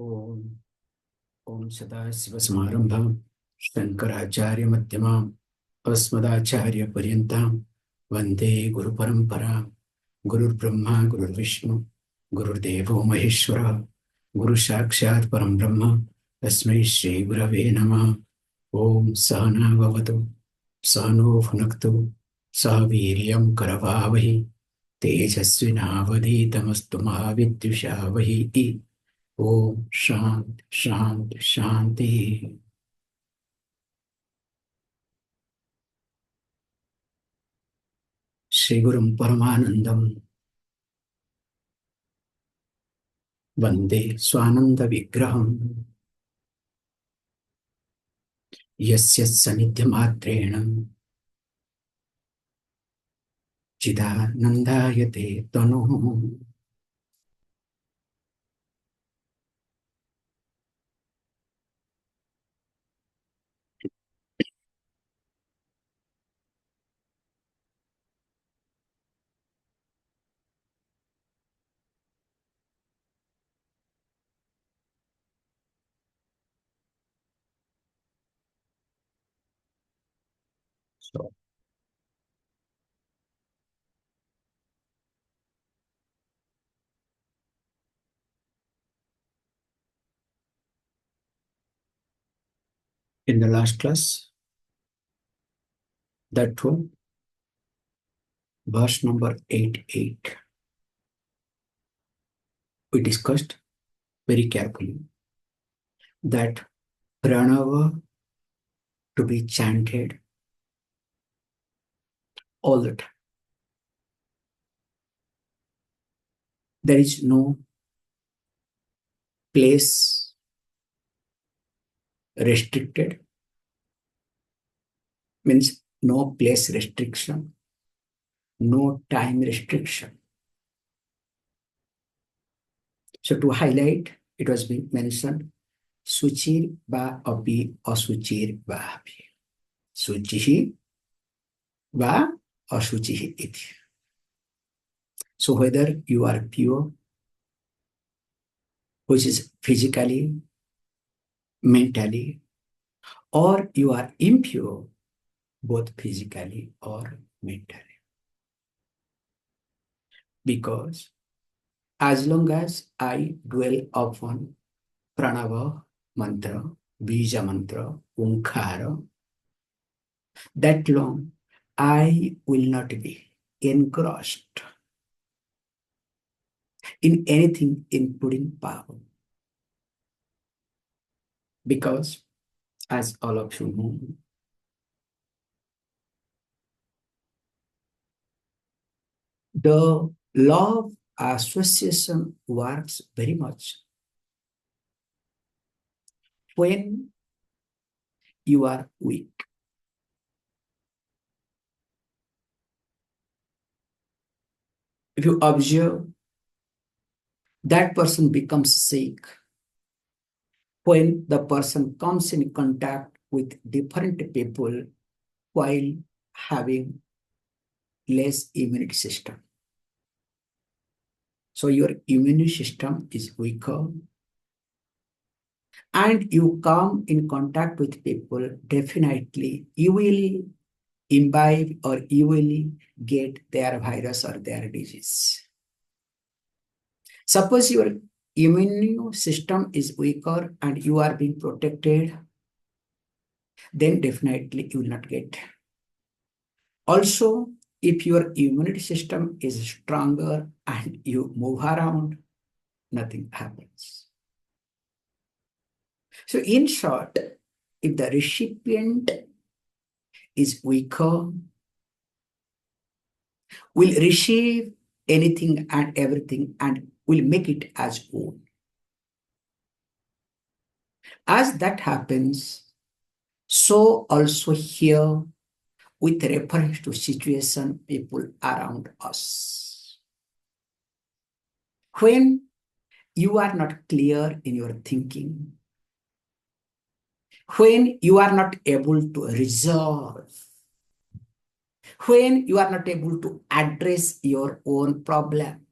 ओम ओम सदाशिवसमारंभां शंकराचार्यमध्यमाम् अस्मदाचार्यपर्यन्तां वन्दे गुरुपरम्परां। गुरुर्ब्रह्मा गुरुर्विष्णु गुरुर्देवो महेश्वरः गुरुसाक्षात् परं ब्रह्म तस्मै श्रीगुरवे नमः। ओम सहना भवतु सहनो भुनक्तु सह वीर्यं करवावहै तेजस्विनावधीतमस्तु मा विद्विषावहै। ओम शांति शांति शांति। श्री गुरुं परमानंदम वंदे स्वानंद विग्रहं यस्य सन्निध्यमात्रेण चिदानंदायते तनुः। So, in the last class, that one, verse number 88, we discussed very carefully that pranava to be chanted all the time. There is no place restricted, means no place restriction, no time restriction. So to highlight, it was being mentioned, Suchir va api asuchir va api. Suchihi va asuchihi iti. So whether you are pure, which is physically, mentally, or you are impure, both physically or mentally. Because as long as I dwell upon pranava mantra, bija mantra, onkara, that long I will not be engrossed in anything including power. Because as all of you know, the law of association works very much when you are weak. If you observe, that person becomes sick when the person comes in contact with different people while having less immune system. So your immune system is weaker, and you come in contact with people, definitely you will imbibe or you will get their virus or their disease. Suppose your immune system is weaker and you are being protected, then definitely you will not get. Also, if your immune system is stronger and you move around, nothing happens. So in short, if the recipient is weaker, will receive anything and everything and will make it as own. As that happens, so also here with reference to situation, people around us. When you are not clear in your thinking, when you are not able to resolve, when you are not able to address your own problem,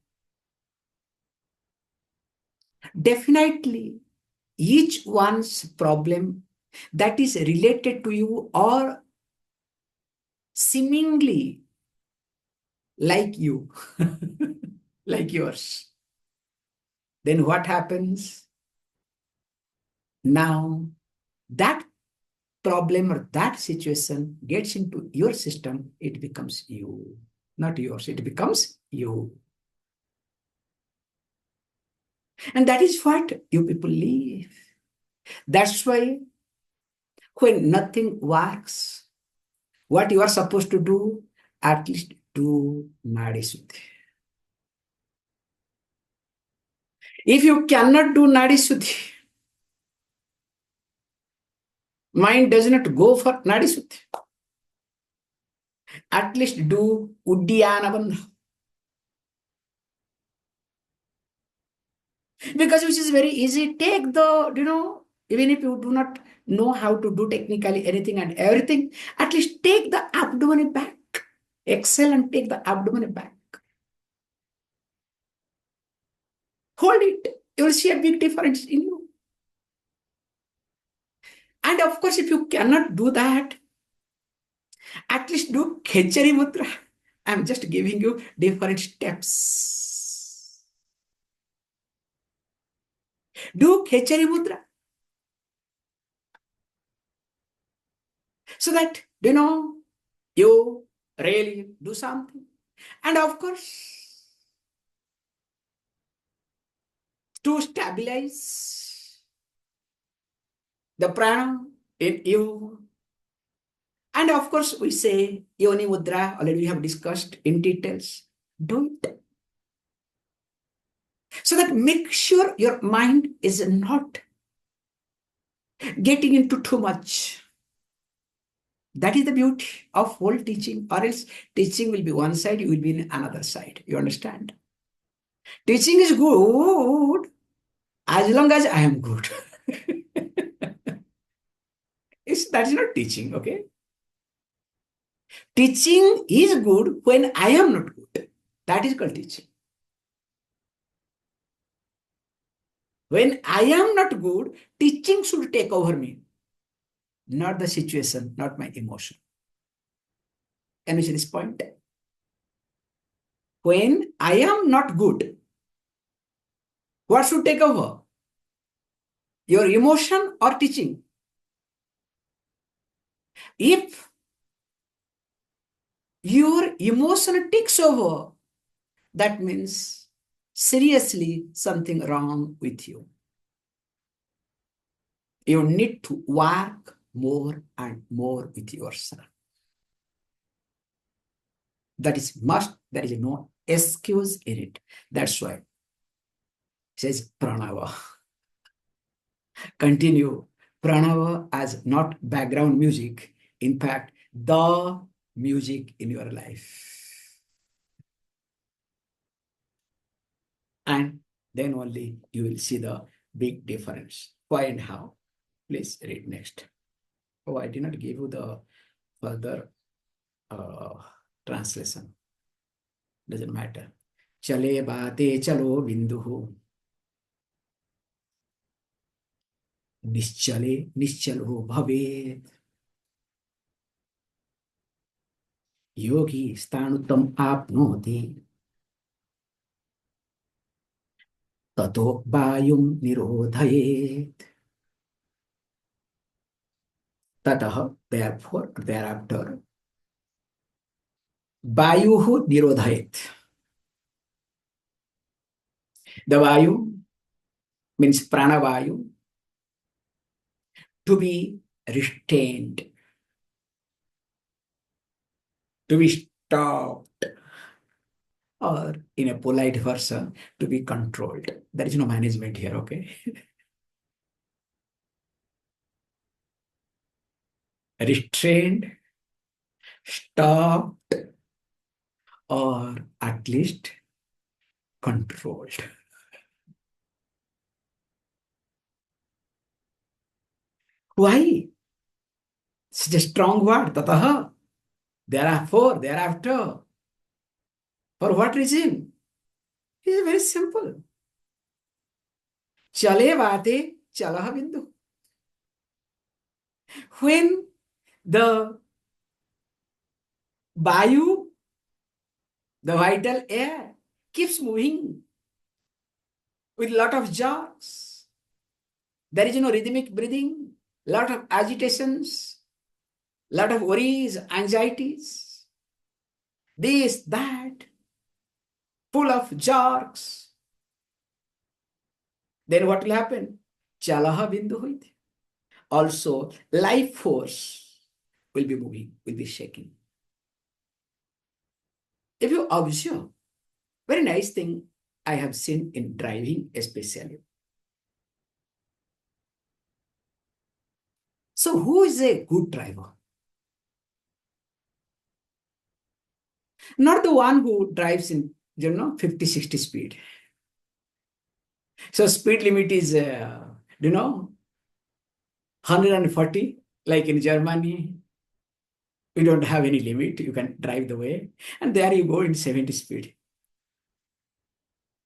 definitely each one's problem that is related to you or seemingly like you, like yours. Then what happens? Now that problem or that situation gets into your system, it becomes you, not yours, it becomes you. And that is what you people live. That's why when nothing works, what you are supposed to do, at least do Nadi Shuddhi. If you cannot do Nadi Shuddhi, mind does not go for Nadi Shuddhi. At least do Uddiyana Bandha. Because which is very easy. Take the, even if you do not know how to do technically anything and everything, at least take the abdomen back. Exhale and take the abdomen back. Hold it. You will see a big difference in you. And of course, if you cannot do that, at least do Khechari Mudra. I'm just giving you different steps. Do Khechari Mudra. So that, you really do something. And of course, to stabilize the prana in you. And of course, we say Yoni Mudra, already we have discussed in details. Do it. So that make sure your mind is not getting into too much. That is the beauty of whole teaching, or else teaching will be one side, you will be in another side. You understand? Teaching is good as long as I am good. That's not teaching, okay? Teaching is good when I am not good. That is called teaching. When I am not good, teaching should take over me, not the situation, not my emotion. Can you see this point? When I am not good, what should take over? Your emotion or teaching? If your emotion takes over, that means seriously something wrong with you. You need to work more and more with yourself. That is must, there is no excuse in it. That's why it says pranava. Continue. Pranava as not background music, in fact, the music in your life. And then only you will see the big difference. Why and how? Please read next. Oh, I did not give you the further translation. Doesn't matter. Chale baate chalo binduhu. Nischale nischalo bhavet. Yogi stanutam apnoti. Tato vayum nirodhayet. Tatah, therefore, thereafter. Vayuhu nirodhayet. The Vayu means pranavayu, to be restrained, to be stopped, or in a polite version, to be controlled. There is no management here, okay? Restrained, stopped, or at least controlled. Why? Such a strong word, tataha. Therefore, thereafter. For what reason? It is very simple. Chale vate Chalaha bindu. When the Vayu, the vital air, keeps moving with lot of jerks, there is no rhythmic breathing, lot of agitations, lot of worries, anxieties, this, that, full of jerks. Then what will happen? Chalaha bindu hoite. Also, life force will be moving, will be shaking. If you observe, very nice thing I have seen in driving especially. So who is a good driver? Not the one who drives in, 50, 60 speed. So speed limit is, 140, like in Germany. We don't have any limit. You can drive the way. And there you go in 70 speed.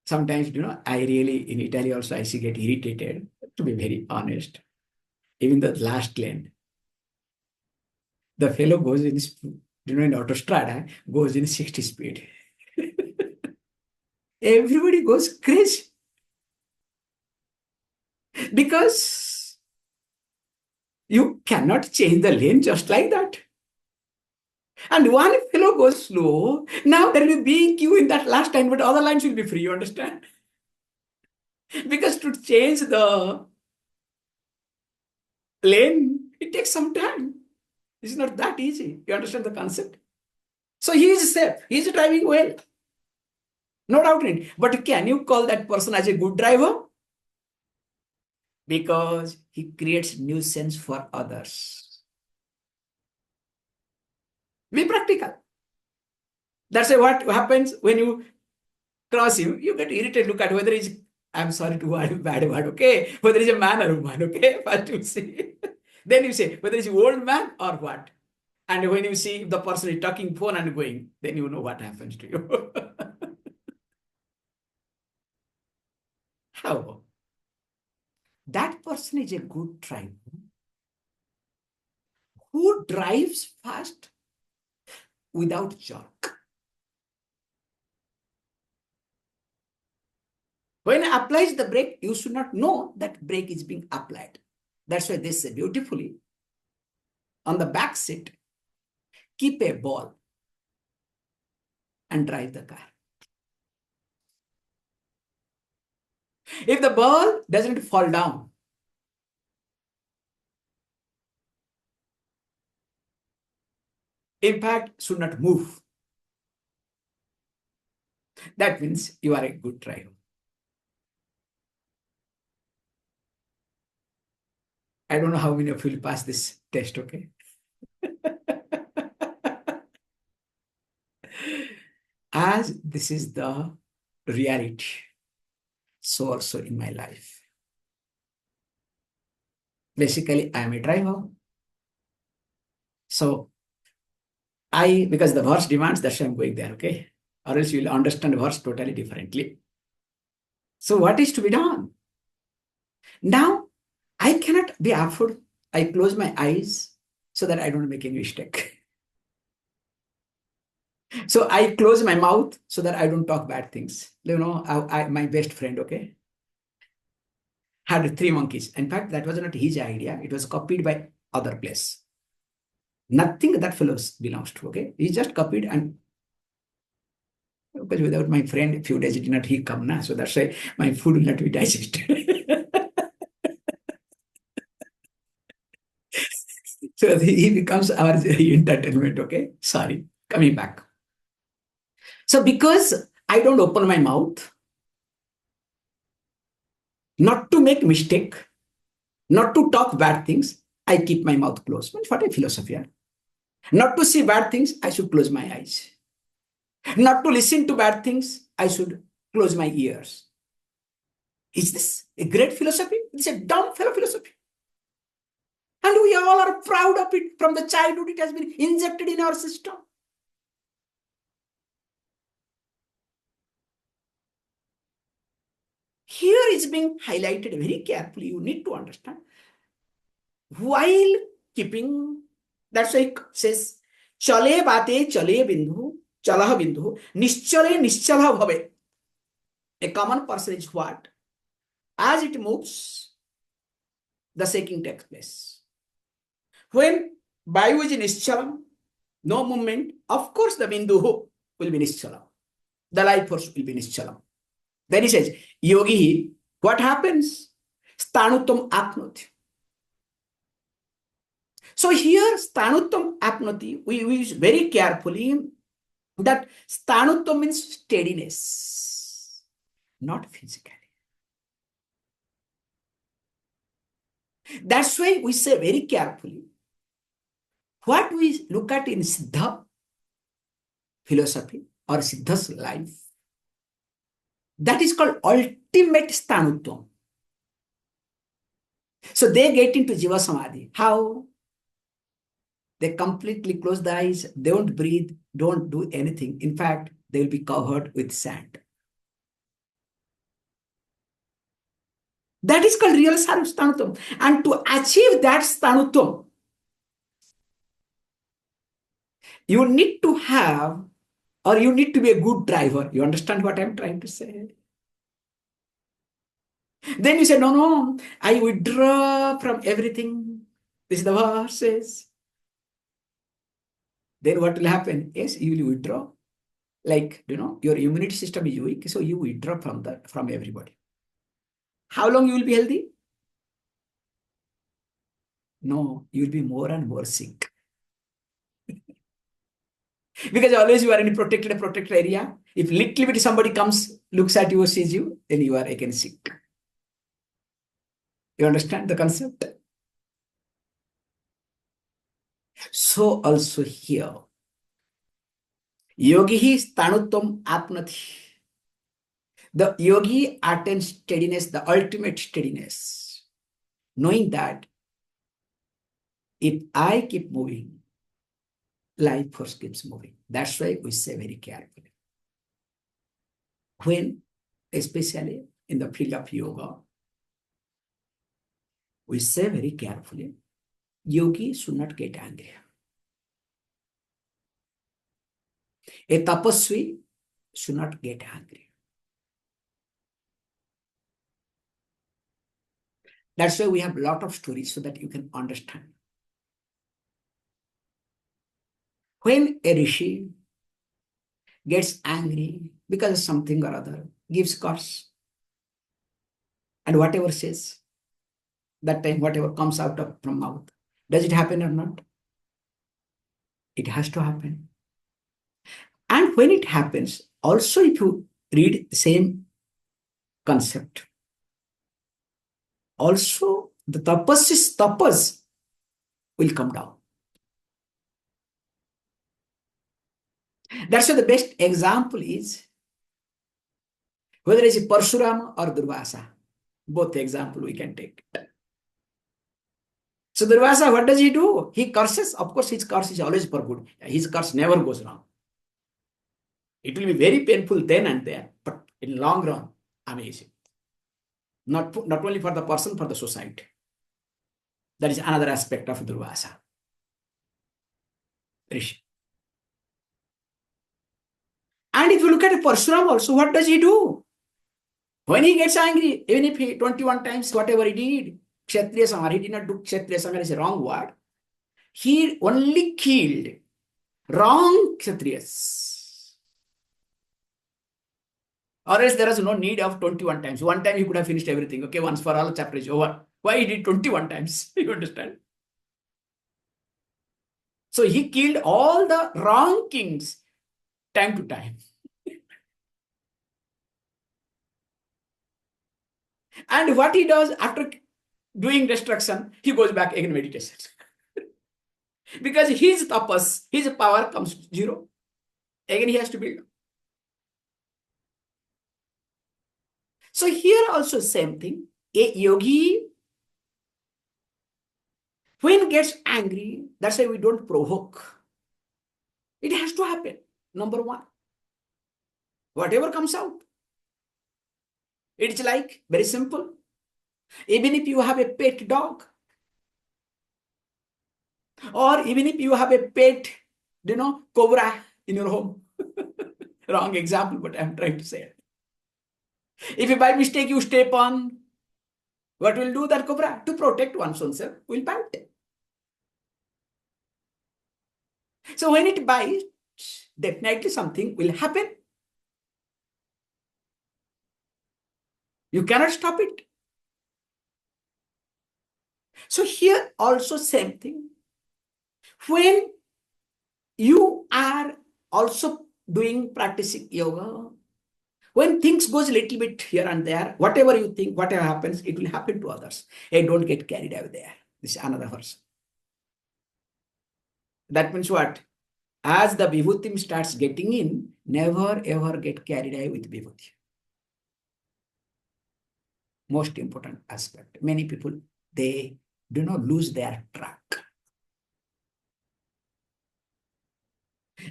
Sometimes, I really, in Italy also, I see get irritated, to be very honest. Even the last lane, the fellow goes in, in autostrada, goes in 60 speed. Everybody goes crazy. Because you cannot change the lane just like that. And one fellow goes slow. Now there will be queue in that last line, but other lines will be free, you understand? Because to change the lane, it takes some time. It's not that easy. You understand the concept? So he is safe. He is driving well. No doubt in it. But can you call that person as a good driver? Because he creates nuisance for others. Be practical. That's what happens when you cross him. You get irritated. Look at whether he's, I'm sorry to word, bad word, okay? Whether he's a man or a woman, okay? First you see. Then you say whether he's an old man or what. And when you see the person is talking phone and going, then you know what happens to you. How? That person is a good driver who drives fast without jerk. When applies the brake, you should not know that brake is being applied. That's why they say beautifully, on the back seat, keep a ball and drive the car. If the ball doesn't fall down, impact should not move. That means you are a good driver. I don't know how many of you will pass this test, okay? As this is the reality, so also in my life. Basically, I am a driver. So, because the verse demands, that's why I'm going there, okay? Or else you will understand the verse totally differently. So, what is to be done? Now, I cannot be afford. I close my eyes so that I don't make any mistake. So, I close my mouth so that I don't talk bad things. My best friend, okay, had 3 monkeys. In fact, that was not his idea. It was copied by other place. Nothing that fellow belongs to, okay? He just copied, and because without my friend, few days did not he come now. So that's why my food will not be digested. So he becomes our entertainment, okay? Sorry, coming back. So because I don't open my mouth, not to make mistake, not to talk bad things, I keep my mouth closed. What a philosophy. Not to see bad things, I should close my eyes. Not to listen to bad things, I should close my ears. Is this a great philosophy? It's a dumb philosophy. And we all are proud of it. From the childhood, it has been injected in our system. Here is being highlighted very carefully. You need to understand. While keeping, that's why it says, chale bate chale bindhu, chalah bindhu, nischale nischala bhave. A common person is what? As it moves, the shaking takes place. When Vayu is nischalam, no movement, of course the bindu will be nischalam. The life force will be nischalam. Then he says, yogi, what happens? Sthanuttam apnoti. So here, sthanuttam apnoti, we use very carefully that sthanuttam means steadiness, not physically. That's why we say very carefully, what we look at in Siddha philosophy or Siddha's life, that is called ultimate sthanuttam. So they get into Jiva Samadhi. How? They completely close the eyes, they don't breathe, don't do anything. In fact, they will be covered with sand. That is called real sthanuttam. And to achieve that sthanuttam, you need to have, or you need to be a good driver. You understand what I'm trying to say? Then you say, no, I withdraw from everything. This is the verses. Then what will happen? Yes, you will withdraw. Like, your immunity system is weak, so you withdraw from everybody. How long you will be healthy? No, you will be more and more sick. Because always you are in a protected area. If little bit somebody comes, looks at you, sees you, then you are again sick. You understand the concept? So also here, yogi sthanuttam apnati. The yogi attains steadiness, the ultimate steadiness, knowing that if I keep moving, life force keeps moving. That's why we say very carefully. When, especially in the field of yoga, we say very carefully, yogi should not get angry. A tapasvi should not get angry. That's why we have a lot of stories so that you can understand. When a rishi gets angry because of something or other, gives curse, and whatever says, that time whatever comes out of from mouth, does it happen or not? It has to happen. And when it happens, also if you read the same concept, also the tapas will come down. That's why the best example is whether it's Parshurama or Durvasa. Both example we can take. So Durvasa, what does he do? He curses. Of course, his curse is always for good. His curse never goes wrong. It will be very painful then and there, but in long run, amazing. Not only for the person, for the society. That is another aspect of Durvasa. Rishi. And if you look at Parshurama also, what does he do? When he gets angry, even if he 21 times whatever he did, Kshatriya Samhara, he did not do Kshatriya Samhara, is a wrong word. He only killed wrong Kshatriyas. Or else there is no need of 21 times. One time he could have finished everything. Okay, once for all, the chapter is over. Why he did 21 times? You understand? So he killed all the wrong kings time to time. And what he does after doing destruction, he goes back again meditation. Because his tapas, his power comes zero. Again he has to build. So here also same thing. A yogi, when gets angry, that's why we don't provoke. It has to happen. Number one. Whatever comes out. It's like very simple. Even if you have a pet dog, or even if you have a pet, cobra in your home. Wrong example, but I'm trying to say it. If by mistake you step on, what will do that cobra? To protect one's own self, will bite. So when it bites, definitely something will happen. You cannot stop it. So here also same thing. When you are also doing practicing yoga, when things goes a little bit here and there, whatever you think, whatever happens, it will happen to others. Hey, don't get carried away there. This is another verse. That means what? As the vibhuti starts getting in, never ever get carried away with vibhuti. Most important aspect. Many people, they do not lose their track.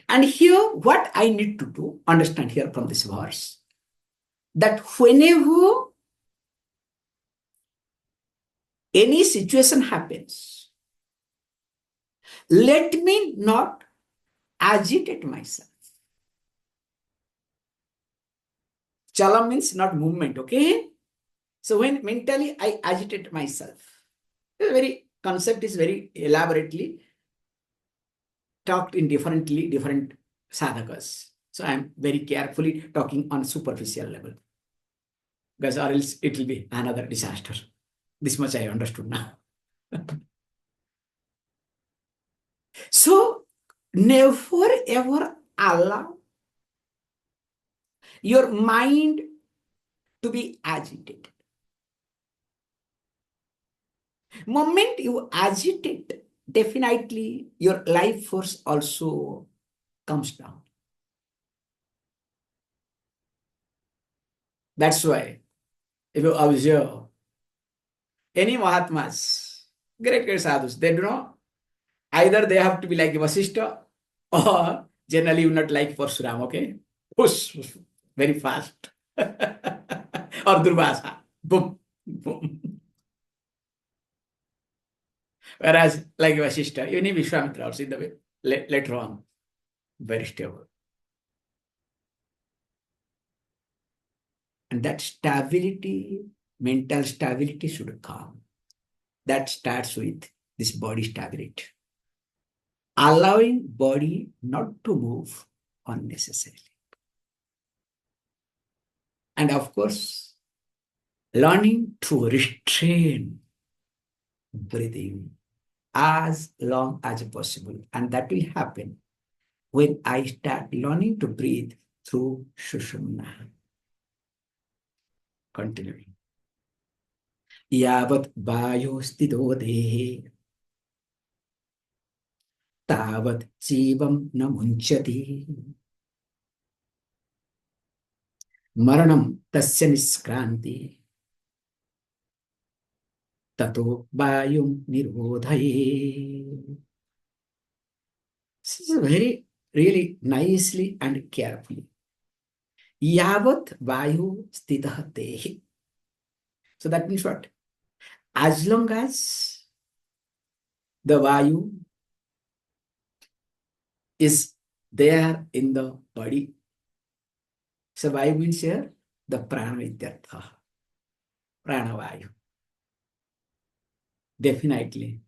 And here, what I need to do, understand here from this verse, that whenever any situation happens, let me not agitate myself. Chala means not movement, okay? So when mentally I agitate myself, the very concept is very elaborately talked in different sadhakas. So I'm very carefully talking on superficial level, because or else it will be another disaster. This much I understood now. So never ever allow your mind to be agitated. Moment you agitate, definitely your life force also comes down. That's why if you observe any Mahatmas, great sadhus, they do not, either they have to be like Vasishta, or generally you not like Parsuram, okay? Push, very fast. Or Durvasa, boom, boom. Whereas like Vasishta, even Vishvamitra also in the way, later on, very stable. And that stability, mental stability should come. That starts with this body stability. Allowing body not to move unnecessarily. And of course, learning to restrain breathing as long as possible. And that will happen when I start learning to breathe through Sushumna. Continuing. Yavat vayo stito dehe tavat jivam na munchati maranam tasya niskranti tato vayum nirodhaye. This is very, really nicely and carefully. Yavat vayu stitah tehi. So that means what? As long as the vayu is there in the body. So vayu means here the prana ityartha. Prana vayu. Definitely.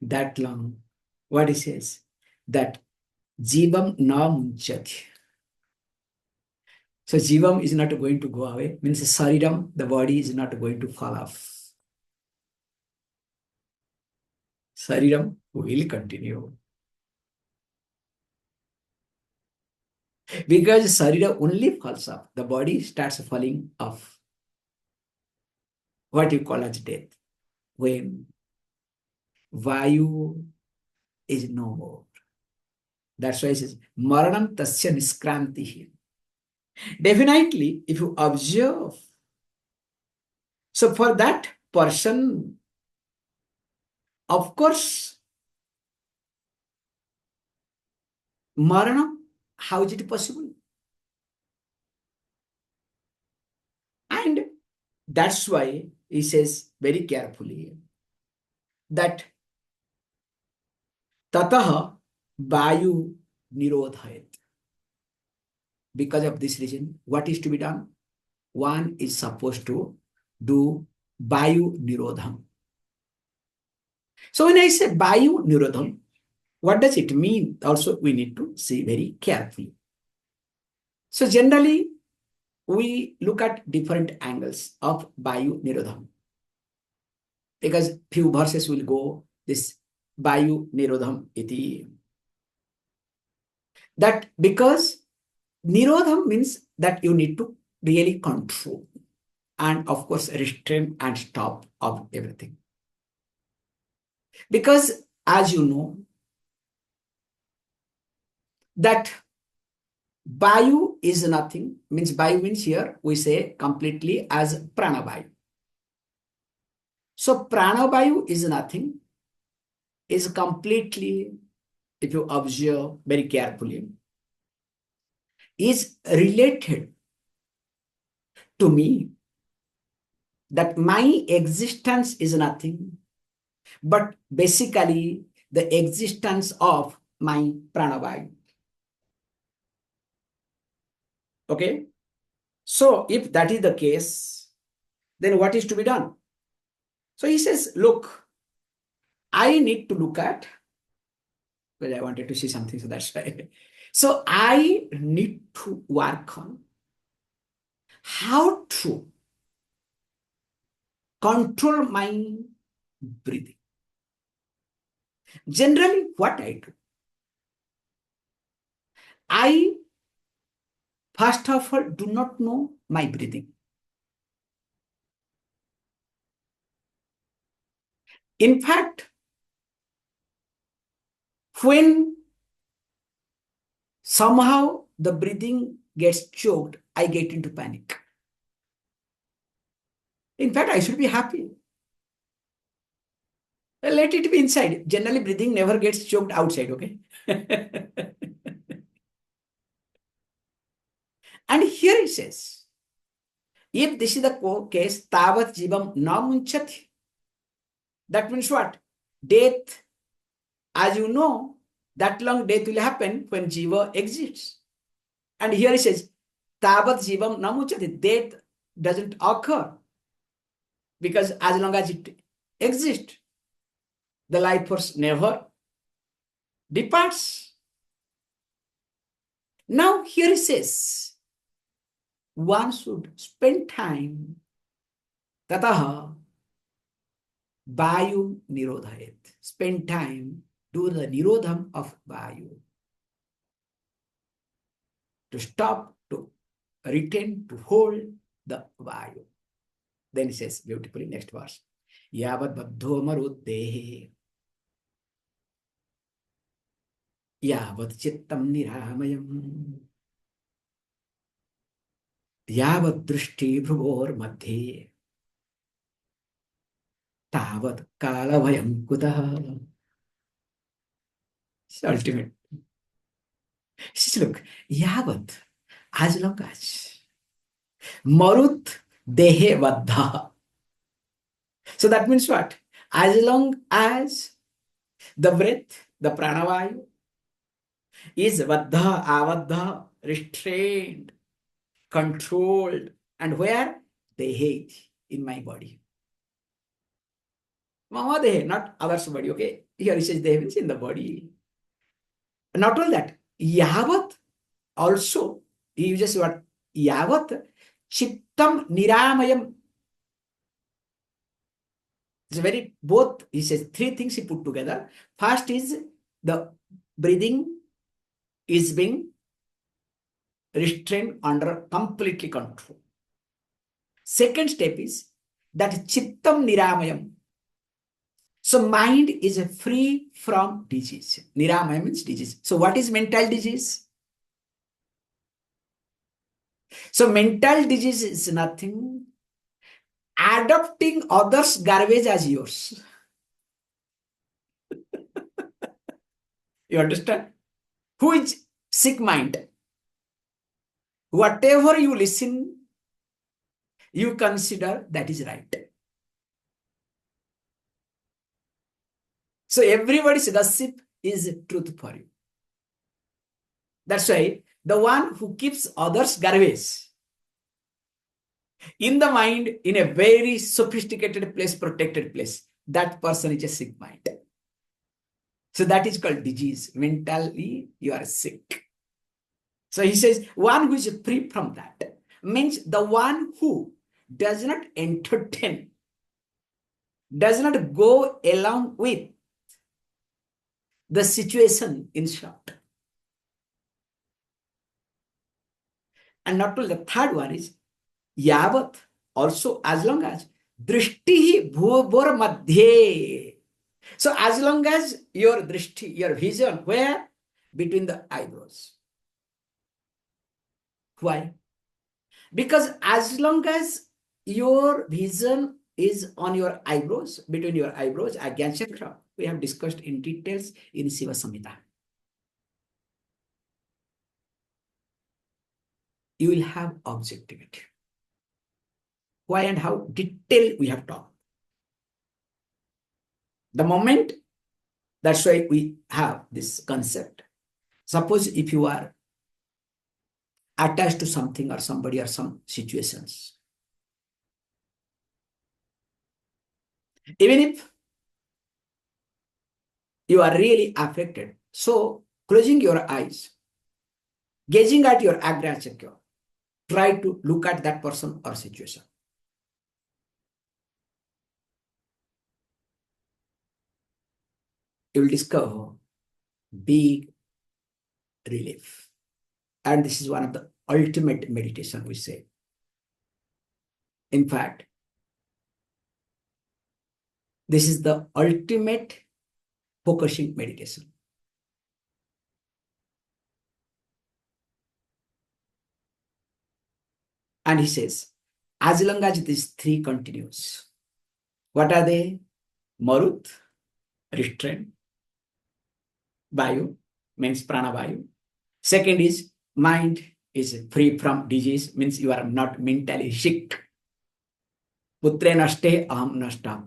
That long. What he says? That jivam na munchati. So jivam is not going to go away. Means sariram, the body is not going to fall off. Sariram will continue. Because sarira only falls off, the body starts falling off. What you call as death. When vayu is no more. That's why it says, maranam tasya niskranti. Definitely, if you observe, so for that person, of course, maranam, how is it possible? And That's why he says very carefully that tataha vayu nirodhayat. Because of this reason, what is to be done? One is supposed to do vayu nirodham. So when I say vayu nirodham, what does it mean? Also, we need to see very carefully. So generally, we look at different angles of vayu nirodham. Because few verses will go this vayu nirodham iti. That because nirodham means that you need to really control and of course restrain and stop of everything. Because as you know that vayu is nothing, means vayu means here we say completely as pranavayu. So pranavayu is nothing, is completely, if you observe very carefully, is related to me, that my existence is nothing, but basically the existence of my pranavayu. Okay? So if that is the case, then what is to be done? So he says, look, I need to look at, well, I wanted to see something, so that's why. So I need to work on how to control my breathing. Generally, what I do, I first of all do not know my breathing. In fact, when somehow the breathing gets choked, I get into panic. In fact, I should be happy. Let it be inside. Generally, breathing never gets choked outside, okay? And here he says, if this is the case, tavat jivam na munchati. That means what? Death, as you know, that long death will happen when jiva exists. And here he says, tavat jivam na munchati. Death doesn't occur because as long as it exists, the life force never departs. Now here he says, one should spend time tataha vayu nirodhayat. Spend time, do the nirodham of vayu. To stop, to retain, to hold the vayu. Then he says beautifully, next verse. Yavat baddho maruddehe. Yavat chittam niramayam. Yavat drishti bhruvor madhye. Tavat kalavayam kutaha. It's ultimate. He says, look, yavat, as long as marut dehe vaddha. So that means what? As long as the breath, the pranavayu, is vaddha, avaddha, restrained, controlled, and where? Dehe, in my body. Mama dehe, not others body, okay? Here he says dehe means in the body. Not all that, yavat also, he uses what? Yavat chittam niramayam. It's very, both, he says, three things he put together. First is the breathing is being restrained under completely control. Second step is that chittam niramayam. So mind is free from disease. Niramayam means disease. So what is mental disease? So mental disease is nothing. Adopting others' garbage as yours. You understand? Who is sick mind? Whatever you listen, you consider that is right. So everybody's gossip is truth for you. That's why the one who keeps others' garbage in the mind in a very sophisticated place, protected place, that person is a sick mind. So that is called disease. Mentally, you are sick. So he says, one who is free from that means the one who does not entertain, does not go along with the situation, in short. And not only the third one is yavat, also as long as drishti bhuvor madhye. So as long as your drishti, your vision, where? Between the eyebrows. Why? Because as long as your vision is on your eyebrows, between your eyebrows, Agyan Chakra, we have discussed in details in Shiva Samhita. You will have objectivity. Why and how? Detail we have talked. The moment, that's why we have this concept. Suppose if you are attached to something or somebody or some situations, even if you are really affected, so closing your eyes, gazing at your Agnya Chakra, try to look at that person or situation. You will discover big relief. And this is one of the ultimate meditation, we say. In fact, this is the ultimate focusing meditation. And he says, as long as these three continues, what are they? Marut, restraint. Vayu means prana vayu. Second is mind is free from disease, means you are not mentally sick. Putre nashte aham nashta.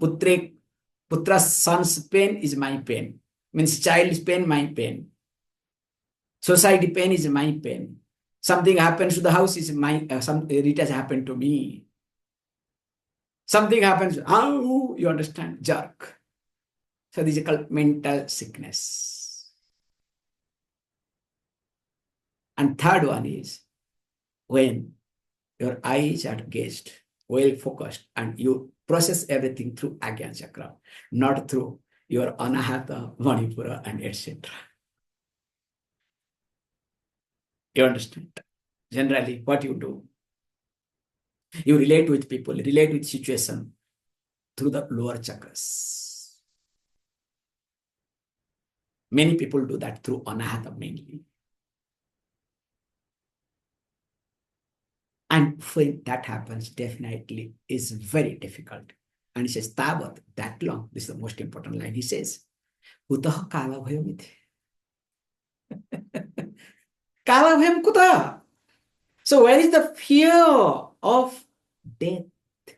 Putra's son's pain is my pain. Means child's pain, my pain. Society pain is my pain. Something happens to the house is my, it has happened to me. Something happens, how you understand? Jerk. So this is called mental sickness. And third one is when your eyes are gazed, well focused, and you process everything through Agyan Chakra, not through your Anahata, Manipura, and etc. You understand? Generally, what you do, you relate with people, relate with situation through the lower chakras. Many people do that through Anahata mainly. And when that happens, definitely is very difficult. And he says, Tavat, that long, this is the most important line. He says, Kutaha kala bhayamiti. Kala bhayam kuta. So where is the fear of death?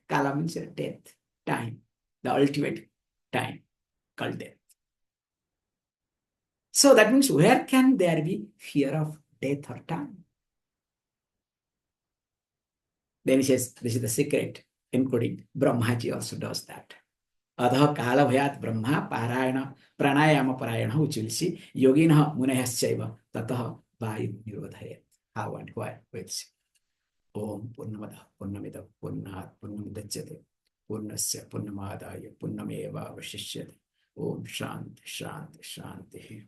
Kala means death, time, the ultimate time called death. So that means where can there be fear of death or time? Then he says, this is the secret, including Brahmaji also does that. Adha kala bhayat brahma parayana pranayama parayana uchilsi yogina munayaschaiva tataha vayu nirodhayat. How and why? We'll see. Om Purnamada Purnamida Purnat Purnamidachyate Purnasya Purnamadaya Purnameva Vashishyate. Om Shanti Shanti Shanti.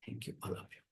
Thank you, all of you.